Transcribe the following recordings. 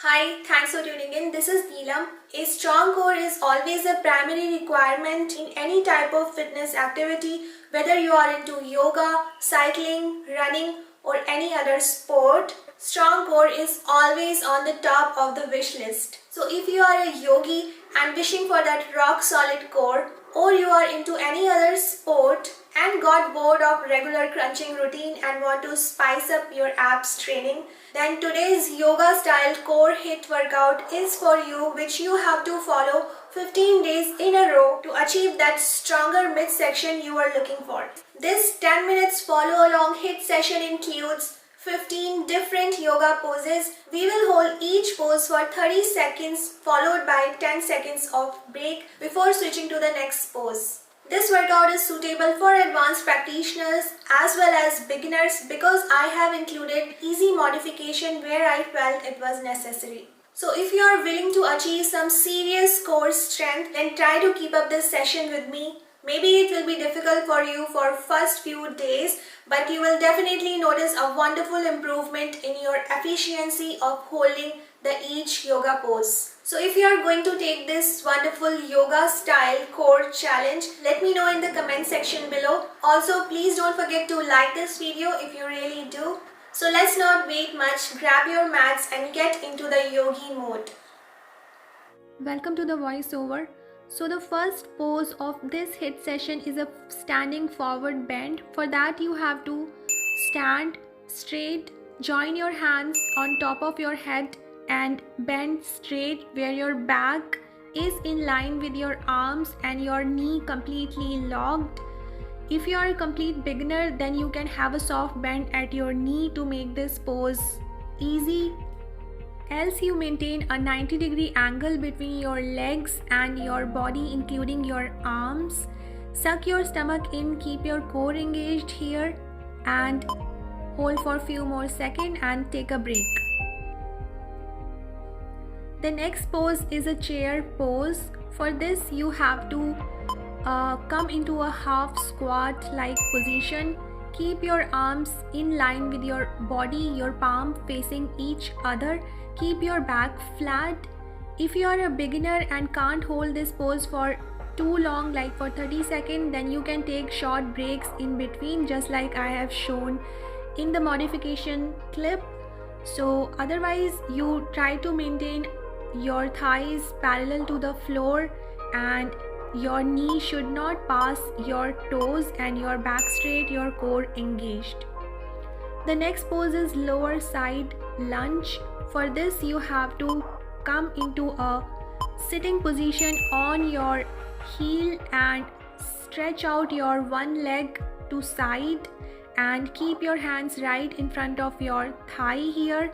Hi, thanks for tuning in. This is Neelam. A strong core is always a primary requirement in any type of fitness activity, whether you are into yoga, cycling, running, or any other sport. Strong core is always on the top of the wish list. So, if you are a yogi and wishing for that rock solid core, or you are into any other sport and got bored of regular crunching routine and want to spice up your abs training, then today's yoga style core hit workout is for you, which you have to follow 15 days in a row to achieve that stronger midsection you are looking for. This 10 minutes follow along hit session includes 15 different yoga poses. We will hold each pose for 30 seconds followed by 10 seconds of break before switching to the next pose. This workout is suitable for advanced practitioners as well as beginners because I have included easy modification where I felt it was necessary. So if you are willing to achieve some serious core strength, then try to keep up this session with me. Maybe it will be difficult for you for first few days, but you will definitely notice a wonderful improvement in your efficiency of holding the each yoga pose. So if you are going to take this wonderful yoga style core challenge, let me know in the comment section below. Also, please don't forget to like this video if you really do. So let's not wait much, grab your mats and get into the yogi mode. Welcome to the voiceover. So the first pose of this hit session is a standing forward bend. For that you have to stand straight, join your hands on top of your head and bend straight where your back is in line with your arms and your knee completely locked. If you are a complete beginner, then you can have a soft bend at your knee to make this pose easy. Else you maintain a 90-degree angle between your legs and your body, including your arms. Suck your stomach in, keep your core engaged here and hold for a few more seconds and take a break. The next pose is a chair pose. For this you have to come into a half squat like position. Keep your arms in line with your body, your palm facing each other. Keep your back flat. If you are a beginner and can't hold this pose for too long, like for 30 seconds, then you can take short breaks in between, just like I have shown in the modification clip. So otherwise you try to maintain your thighs parallel to the floor and your knee should not pass your toes and your back straight, your core engaged. The next pose is lower side lunge. For this you have to come into a sitting position on your heel and stretch out your one leg to side and keep your hands right in front of your thigh here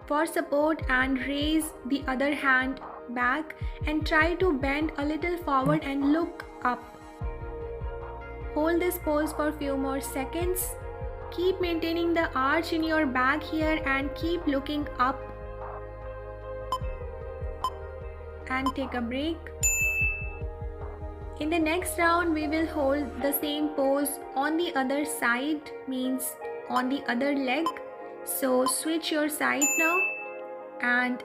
for support and raise the other hand back and try to bend a little forward and look up. Hold this pose for a few more seconds. Keep maintaining the arch in your back here and keep looking up and take a break. In the next round we will hold the same pose on the other side, means on the other leg. So switch your side now and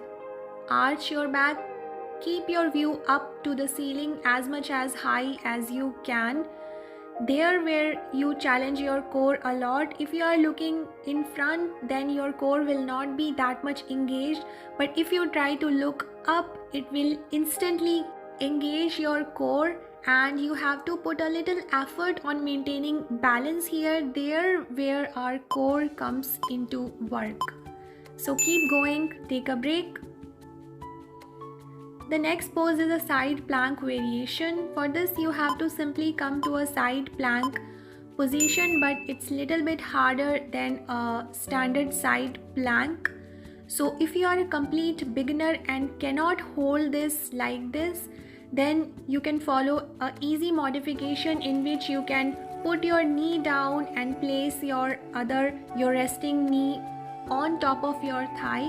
arch your back. Keep your view up to the ceiling as much as high as you can. There where you challenge your core a lot. If you are looking in front, then your core will not be that much engaged, but if you try to look up, it will instantly engage your core and you have to put a little effort on maintaining balance here, there where our core comes into work. So keep going, take a break. The next pose is a side plank variation. For this you have to simply come to a side plank position, but it's little bit harder than a standard side plank. So if you are a complete beginner and cannot hold this like this, then you can follow a easy modification in which you can put your knee down and place your resting knee on top of your thigh.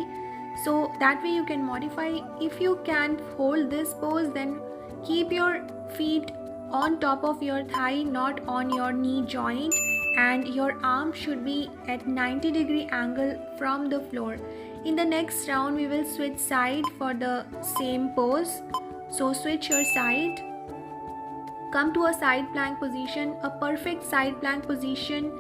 So that way you can modify. If you can't hold this pose, then keep your feet on top of your thigh, not on your knee joint, and your arm should be at 90-degree angle from the floor. In the next round, we will switch side for the same pose. So switch your side. Come to a side plank position. A perfect side plank position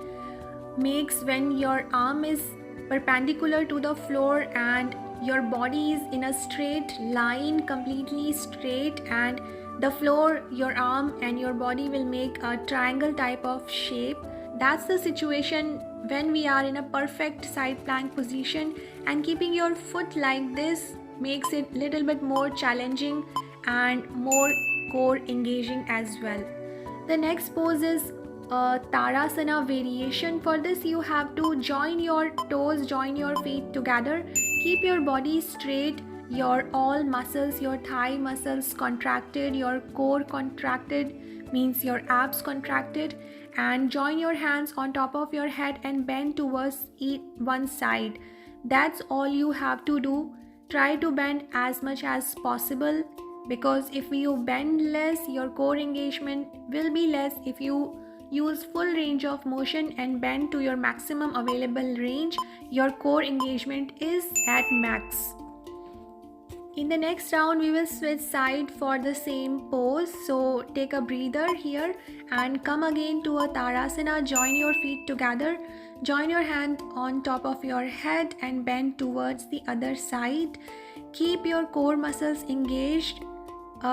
makes when your arm is perpendicular to the floor and your body is in a straight line, completely straight, and the floor, your arm and your body will make a triangle type of shape. That's the situation when we are in a perfect side plank position, and keeping your foot like this makes it little bit more challenging and more core engaging as well. The next pose is a Tadasana variation. For this you have to join your toes, join your feet together, keep your body straight, your all muscles, your thigh muscles contracted, your core contracted, means your abs contracted, and join your hands on top of your head and bend towards one side. That's all you have to do. Try to bend as much as possible, because if you bend less, your core engagement will be less. If you use full range of motion and bend to your maximum available range, your core engagement is at max. In the next round, we will switch side for the same pose. So take a breather here and come again to a Tadasana. Join your feet together, join your hand on top of your head and bend towards the other side. Keep your core muscles engaged.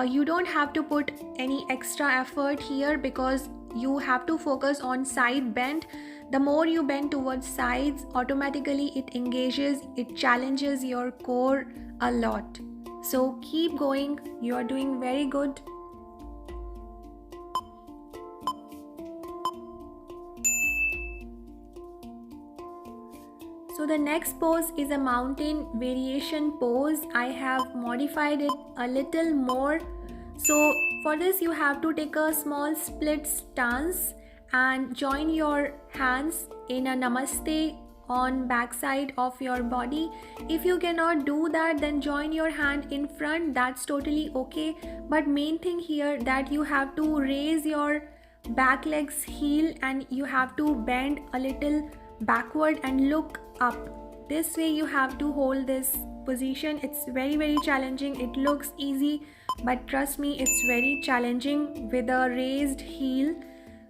You don't have to put any extra effort here, because you have to focus on side bend. The more you bend towards sides, automatically it engages, it challenges your core a lot. So keep going, you are doing very good. So the next pose is a mountain variation pose. I have modified it a little more. So for this you have to take a small split stance and join your hands in a namaste on backside of your body. If you cannot do that, then join your hand in front, that's totally okay. But main thing here that you have to raise your back leg's heel and you have to bend a little backward and look up. This way you have to hold this position. It's very challenging. It looks easy, but trust me, it's very challenging with a raised heel.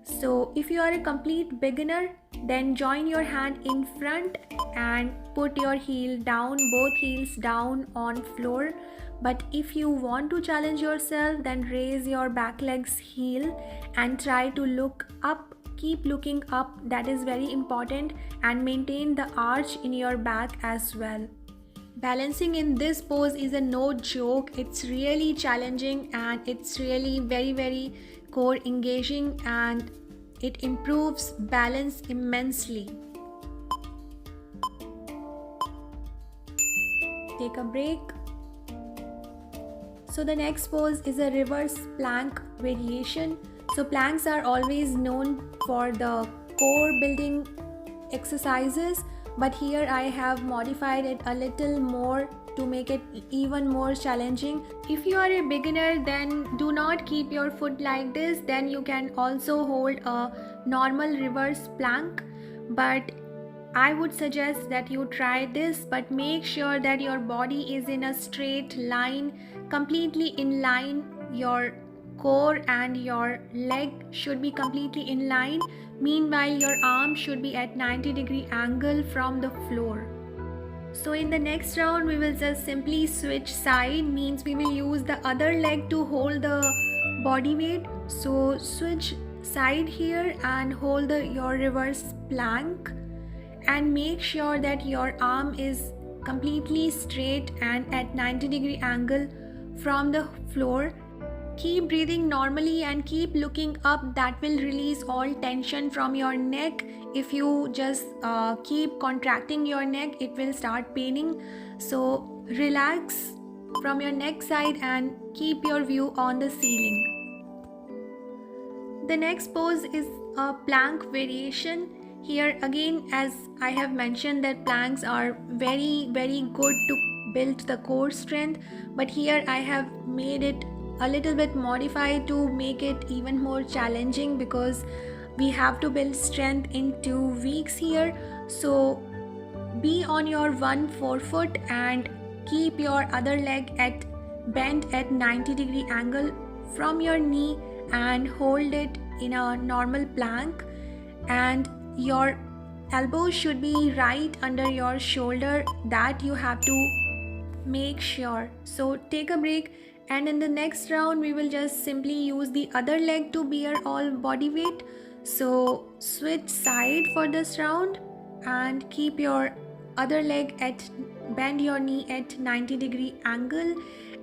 So if you are a complete beginner, then join your hand in front and put your heel down, both heels down on floor. But if you want to challenge yourself, then raise your back leg's heel and try to look up. Keep looking up, that is very important, and maintain the arch in your back as well. Balancing in this pose is a no joke. It's really challenging and it's really very core engaging, and it improves balance immensely. Take a break. So the next pose is a reverse plank variation. So planks are always known for the core building exercises, but here I have modified it a little more to make it even more challenging. If you are a beginner, then do not keep your foot like this. Then you can also hold a normal reverse plank, but I would suggest that you try this, but make sure that your body is in a straight line, completely in line. Your core and your leg should be completely in line. Meanwhile, your arm should be at 90-degree angle from the floor. So in the next round, we will just simply switch side, means we will use the other leg to hold the body weight. So switch side here and hold your reverse plank, and make sure that your arm is completely straight and at 90-degree angle from the floor. Keep breathing normally and keep looking up. That will release all tension from your neck. If you just keep contracting your neck, it will start paining. So relax from your neck side and keep your view on the ceiling. The next pose is a plank variation. Here again, as I have mentioned, that planks are very good to build the core strength, but here I have made it a little bit modified to make it even more challenging, because we have to build strength in 2 weeks here. So Be on your one forefoot and keep your other leg at bent at 90-degree angle from your knee and hold it in a normal plank, and your elbows should be right under your shoulder. That you have to make sure. So take a break, and in the next round we will just simply use the other leg to bear all body weight. So switch side for this round and keep your other leg at bend your knee at 90-degree angle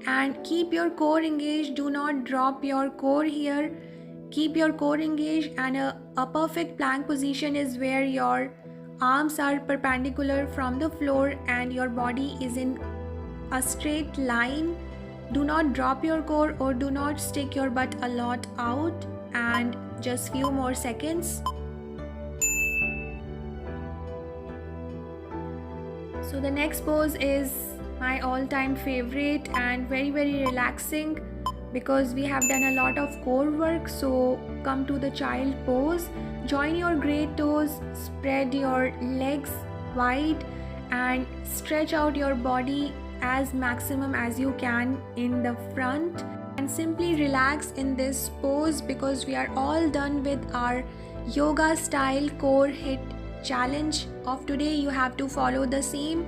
and keep your core engaged. Do not drop your core here. Keep your core engaged, and a perfect plank position is where your arms are perpendicular from the floor and your body is in a straight line. Do not drop your core or do not stick your butt a lot out, and just few more seconds. So the next pose is my all-time favorite and very relaxing because we have done a lot of core work. So come to the child pose. Join your great toes, spread your legs wide and stretch out your body as maximum as you can in the front, and simply relax in this pose because we are all done with our yoga style core hit challenge of today. You have to follow the same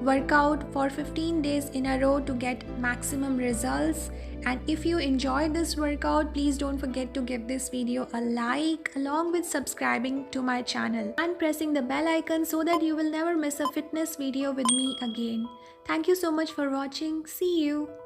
workout for 15 days in a row to get maximum results. And if you enjoyed this workout, please don't forget to give this video a like along with subscribing to my channel and pressing the bell icon so that you will never miss a fitness video with me again. Thank you so much for watching. See you.